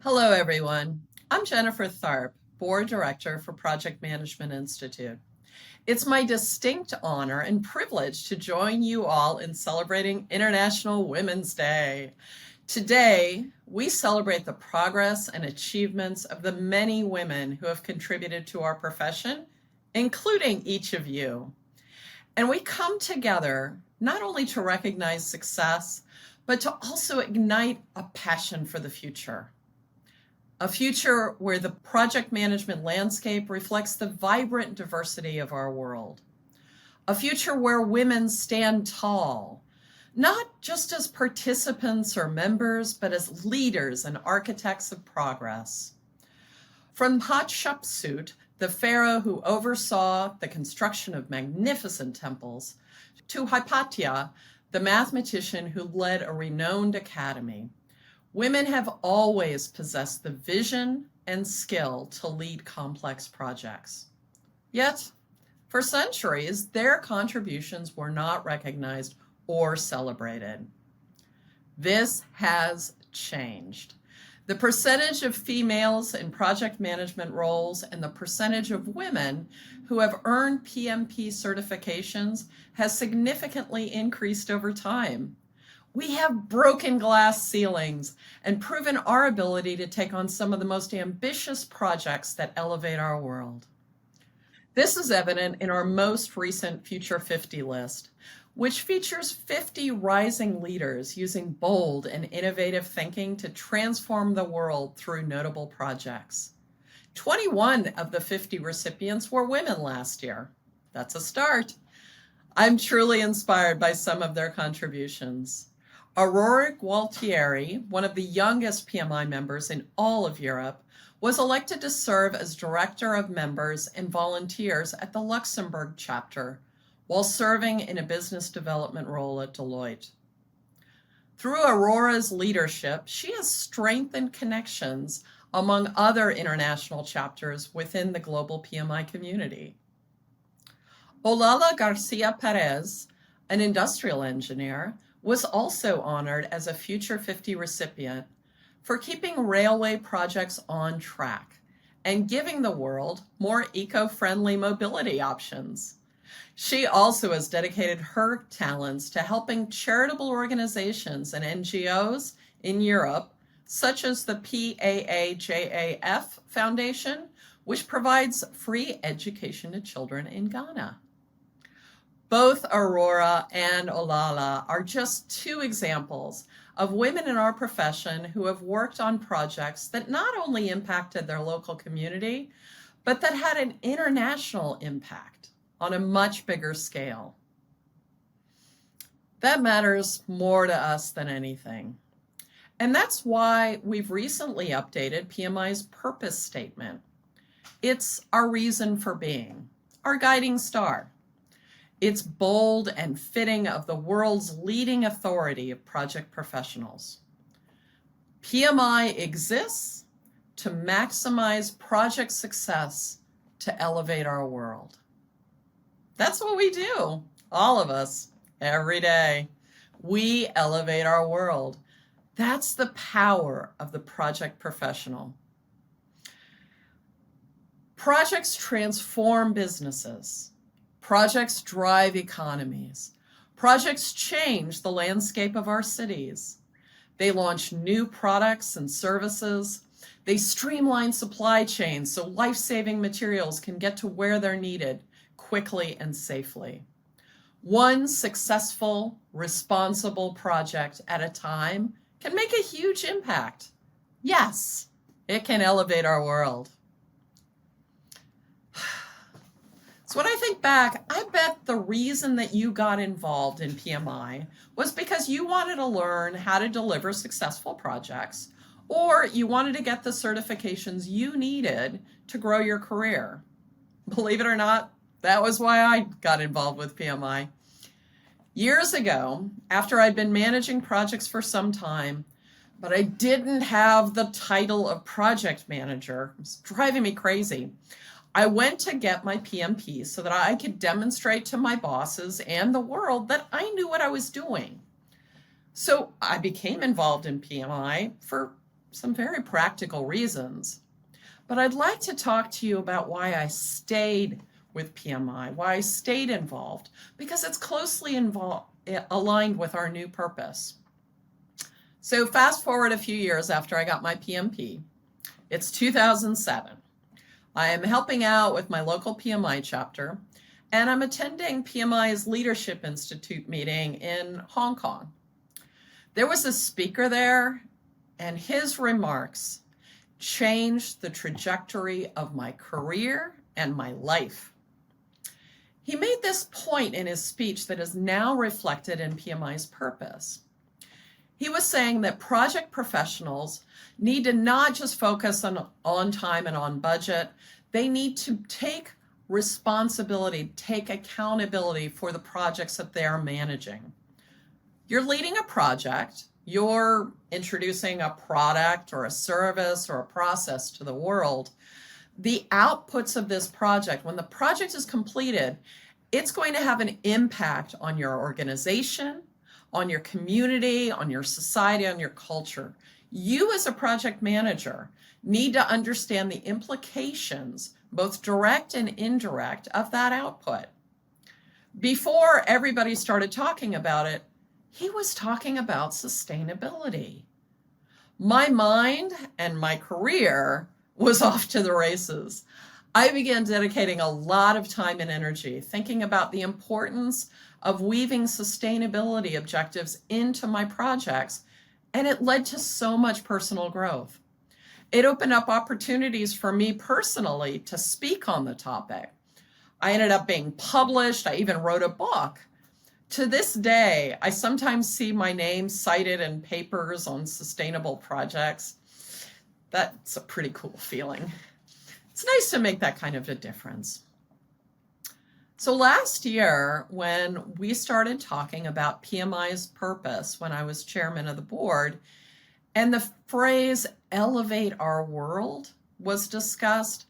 Hello, everyone. I'm Jennifer Tharp, Board Director for Project Management Institute. It's my distinct honor and privilege to join you all in celebrating International Women's Day. Today, we celebrate the progress and achievements of the many women who have contributed to our profession, including each of you. And we come together not only to recognize success, but to also ignite a passion for the future. A future where the project management landscape reflects the vibrant diversity of our world. A future where women stand tall, not just as participants or members, but as leaders and architects of progress. From Hatshepsut, the pharaoh who oversaw the construction of magnificent temples, to Hypatia, the mathematician who led a renowned academy, women have always possessed the vision and skill to lead complex projects. Yet, for centuries, their contributions were not recognized or celebrated. This has changed. The percentage of females in project management roles and the percentage of women who have earned PMP certifications has significantly increased over time. We have broken glass ceilings and proven our ability to take on some of the most ambitious projects that elevate our world. This is evident in our most recent Future 50 list, which features 50 rising leaders using bold and innovative thinking to transform the world through notable projects. 21 of the 50 recipients were women last year. That's a start. I'm truly inspired by some of their contributions. Aurora Gualtieri, one of the youngest PMI members in all of Europe, was elected to serve as Director of Members and Volunteers at the Luxembourg chapter, while serving in a business development role at Deloitte. Through Aurora's leadership, she has strengthened connections among other international chapters within the global PMI community. Olala Garcia Perez, an industrial engineer, was also honored as a Future 50 recipient for keeping railway projects on track and giving the world more eco-friendly mobility options. She also has dedicated her talents to helping charitable organizations and NGOs in Europe, such as the PAAJAF Foundation, which provides free education to children in Ghana. Both Aurora and Olala are just two examples of women in our profession who have worked on projects that not only impacted their local community, but that had an international impact on a much bigger scale. That matters more to us than anything. And that's why we've recently updated PMI's purpose statement. It's our reason for being, our guiding star. It's bold and fitting of the world's leading authority of project professionals. PMI exists to maximize project success to elevate our world. That's what we do, all of us, every day. We elevate our world. That's the power of the project professional. Projects transform businesses. Projects drive economies. Projects change the landscape of our cities. They launch new products and services. They streamline supply chains so life-saving materials can get to where they're needed quickly and safely. One successful, responsible project at a time can make a huge impact. Yes, it can elevate our world. So when I think back, I bet the reason that you got involved in PMI was because you wanted to learn how to deliver successful projects, or you wanted to get the certifications you needed to grow your career. Believe it or not, that was why I got involved with PMI. Years ago, after I'd been managing projects for some time, but I didn't have the title of project manager, it was driving me crazy. I went to get my PMP so that I could demonstrate to my bosses and the world that I knew what I was doing. So I became involved in PMI for some very practical reasons. But I'd like to talk to you about why I stayed with PMI, why I stayed involved, because it's closely aligned with our new purpose. So fast forward a few years after I got my PMP. It's 2007. I am helping out with my local PMI chapter, and I'm attending PMI's Leadership Institute meeting in Hong Kong. There was a speaker there, and his remarks changed the trajectory of my career and my life. He made this point in his speech that is now reflected in PMI's purpose. He was saying that project professionals need to not just focus on time and on budget. They need to take responsibility, take accountability for the projects that they are managing. You're leading a project, you're introducing a product or a service or a process to the world. The outputs of this project, when the project is completed, it's going to have an impact on your organization, on your community, on your society, on your culture. You as a project manager need to understand the implications, both direct and indirect, of that output. Before everybody started talking about it, he was talking about sustainability. My mind and my career was off to the races. I began dedicating a lot of time and energy thinking about the importance of weaving sustainability objectives into my projects, and it led to so much personal growth. It opened up opportunities for me personally to speak on the topic. I ended up being published. I even wrote a book. To this day, I sometimes see my name cited in papers on sustainable projects. That's a pretty cool feeling. It's nice to make that kind of a difference. So last year, when we started talking about PMI's purpose, when I was chairman of the board, and the phrase elevate our world was discussed,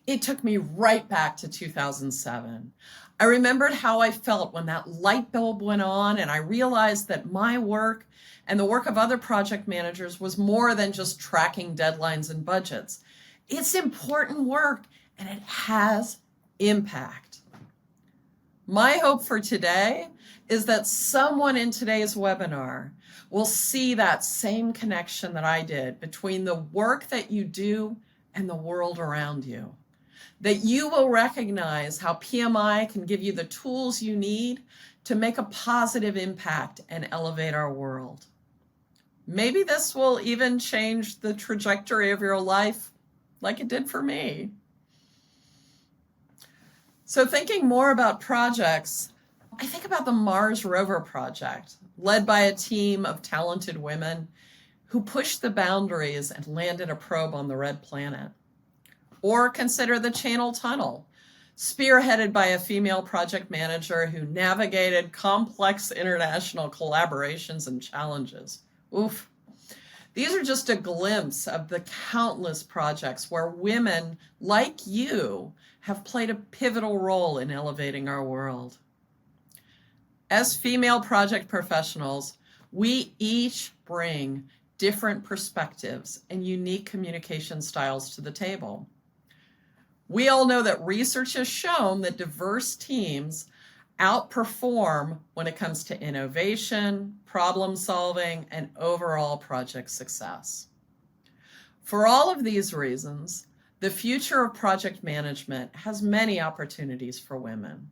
it took me right back to 2007. I remembered how I felt when that light bulb went on, and I realized that my work and the work of other project managers was more than just tracking deadlines and budgets. It's important work, and it has impact. My hope for today is that someone in today's webinar will see that same connection that I did between the work that you do and the world around you. That you will recognize how PMI can give you the tools you need to make a positive impact and elevate our world. Maybe this will even change the trajectory of your life like it did for me. So thinking more about projects, I think about the Mars rover project, led by a team of talented women who pushed the boundaries and landed a probe on the red planet. Or consider the Channel Tunnel, spearheaded by a female project manager who navigated complex international collaborations and challenges. Oof. These are just a glimpse of the countless projects where women like you have played a pivotal role in elevating our world. As female project professionals, we each bring different perspectives and unique communication styles to the table. We all know that research has shown that diverse teams outperform when it comes to innovation, problem solving, and overall project success. For all of these reasons, the future of project management has many opportunities for women.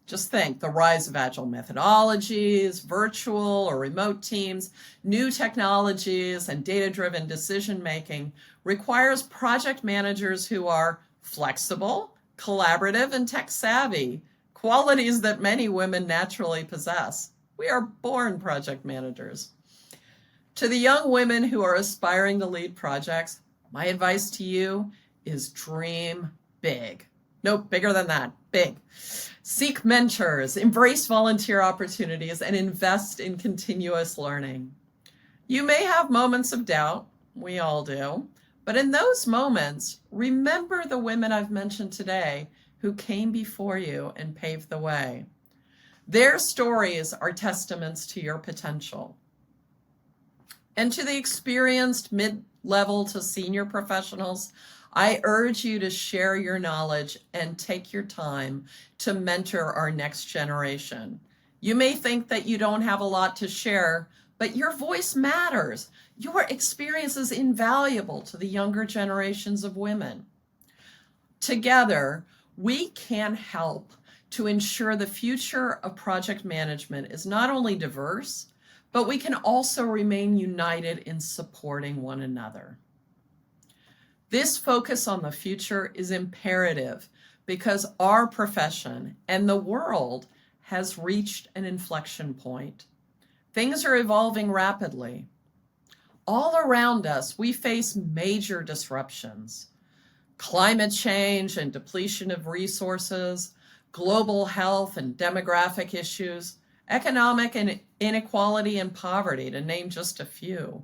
Just think, the rise of agile methodologies, virtual or remote teams, new technologies, and data-driven decision-making requires project managers who are flexible, collaborative, and tech-savvy, qualities that many women naturally possess. We are born project managers. To the young women who are aspiring to lead projects, my advice to you is dream big. No, bigger than that, big. Seek mentors, embrace volunteer opportunities, and invest in continuous learning. You may have moments of doubt, we all do, but in those moments, remember the women I've mentioned today who came before you and paved the way. Their stories are testaments to your potential. And to the experienced mid-level to senior professionals, I urge you to share your knowledge and take your time to mentor our next generation. You may think that you don't have a lot to share, but your voice matters. Your experience is invaluable to the younger generations of women. Together, we can help to ensure the future of project management is not only diverse, but we can also remain united in supporting one another. This focus on the future is imperative because our profession and the world has reached an inflection point. Things are evolving rapidly. All around us, we face major disruptions. Climate change and depletion of resources, global health and demographic issues, economic inequality and poverty, to name just a few.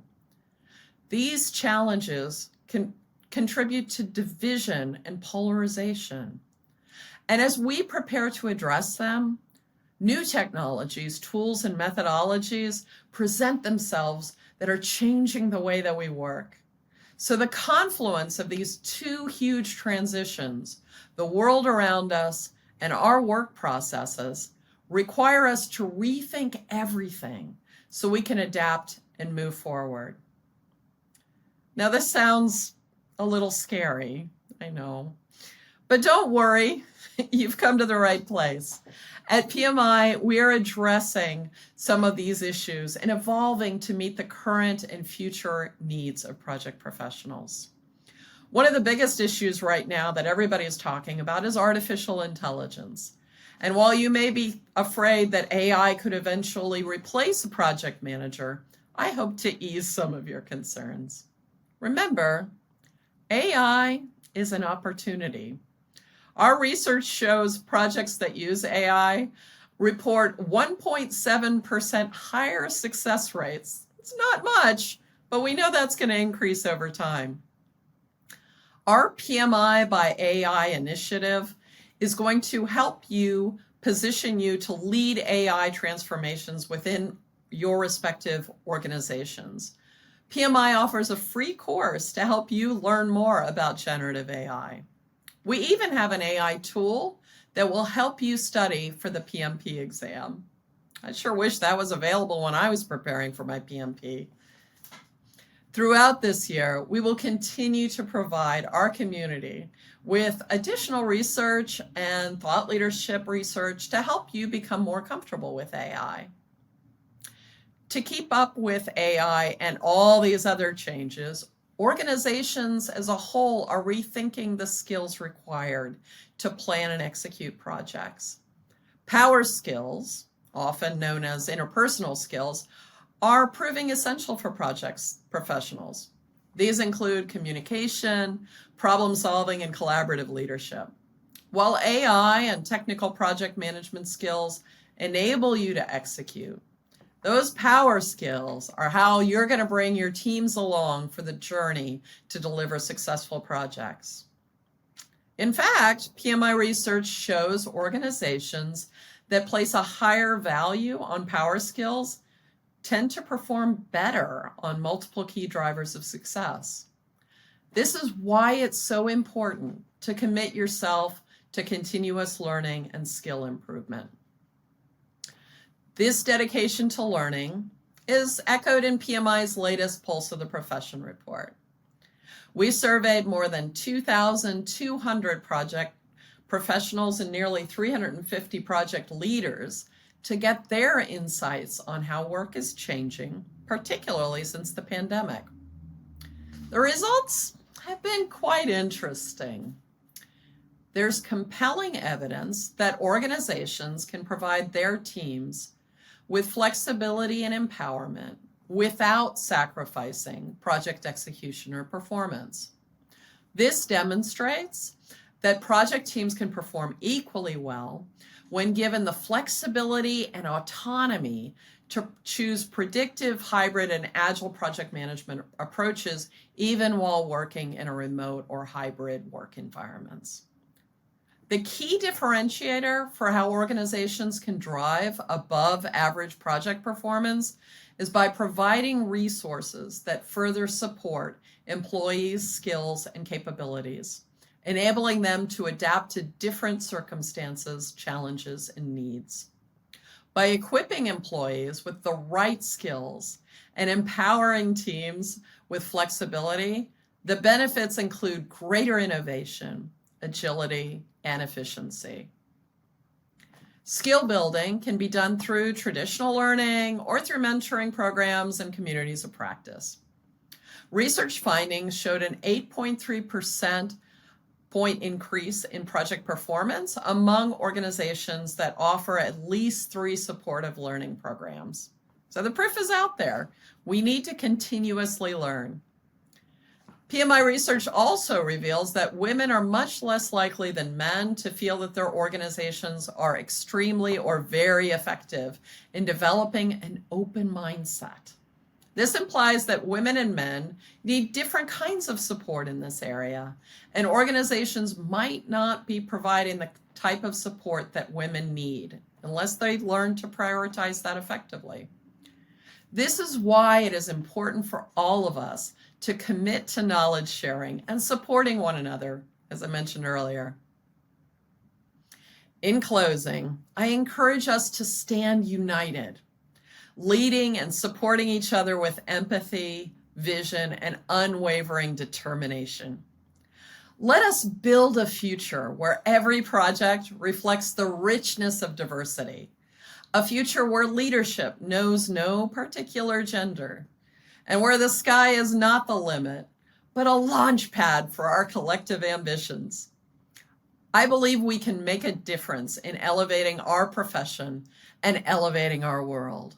These challenges can contribute to division and polarization. And as we prepare to address them, new technologies, tools, and methodologies present themselves that are changing the way that we work. So the confluence of these two huge transitions, the world around us and our work processes, require us to rethink everything so we can adapt and move forward. Now, this sounds a little scary, I know, but don't worry, you've come to the right place. At PMI, we are addressing some of these issues and evolving to meet the current and future needs of project professionals. One of the biggest issues right now that everybody is talking about is artificial intelligence. And while you may be afraid that AI could eventually replace a project manager, I hope to ease some of your concerns. Remember, AI is an opportunity. Our research shows projects that use AI report 1.7% higher success rates. It's not much, but we know that's going to increase over time. Our PMI by AI initiative is going to help you position you to lead AI transformations within your respective organizations. PMI offers a free course to help you learn more about generative AI. We even have an AI tool that will help you study for the PMP exam. I sure wish that was available when I was preparing for my PMP. Throughout this year, we will continue to provide our community with additional research and thought leadership research to help you become more comfortable with AI. To keep up with AI and all these other changes, organizations as a whole are rethinking the skills required to plan and execute projects. Power skills, often known as interpersonal skills, are proving essential for projects professionals. These include communication, problem solving, and collaborative leadership. While AI and technical project management skills enable you to execute, those power skills are how you're going to bring your teams along for the journey to deliver successful projects. In fact, PMI research shows organizations that place a higher value on power skills tend to perform better on multiple key drivers of success. This is why it's so important to commit yourself to continuous learning and skill improvement. This dedication to learning is echoed in PMI's latest Pulse of the Profession report. We surveyed more than 2,200 project professionals and nearly 350 project leaders to get their insights on how work is changing, particularly since the pandemic. The results have been quite interesting. There's compelling evidence that organizations can provide their teams with flexibility and empowerment without sacrificing project execution or performance. This demonstrates that project teams can perform equally well when given the flexibility and autonomy to choose predictive, hybrid, and agile project management approaches, even while working in a remote or hybrid work environments. The key differentiator for how organizations can drive above average project performance is by providing resources that further support employees' skills and capabilities, enabling them to adapt to different circumstances, challenges, and needs. By equipping employees with the right skills and empowering teams with flexibility, the benefits include greater innovation, agility, and efficiency. Skill building can be done through traditional learning or through mentoring programs and communities of practice. Research findings showed an 8.3% point increase in project performance among organizations that offer at least 3 supportive learning programs. So the proof is out there. We need to continuously learn. PMI research also reveals that women are much less likely than men to feel that their organizations are extremely or very effective in developing an open mindset. This implies that women and men need different kinds of support in this area, and organizations might not be providing the type of support that women need unless they learn to prioritize that effectively. This is why it is important for all of us to commit to knowledge sharing and supporting one another, as I mentioned earlier. In closing, I encourage us to stand united, leading and supporting each other with empathy, vision, and unwavering determination. Let us build a future where every project reflects the richness of diversity, a future where leadership knows no particular gender, and where the sky is not the limit, but a launch pad for our collective ambitions. I believe we can make a difference in elevating our profession and elevating our world.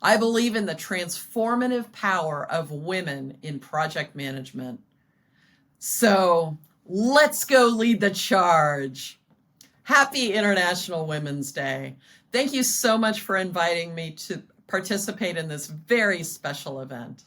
I believe in the transformative power of women in project management. So let's go lead the charge. Happy International Women's Day. Thank you so much for inviting me to participate in this very special event.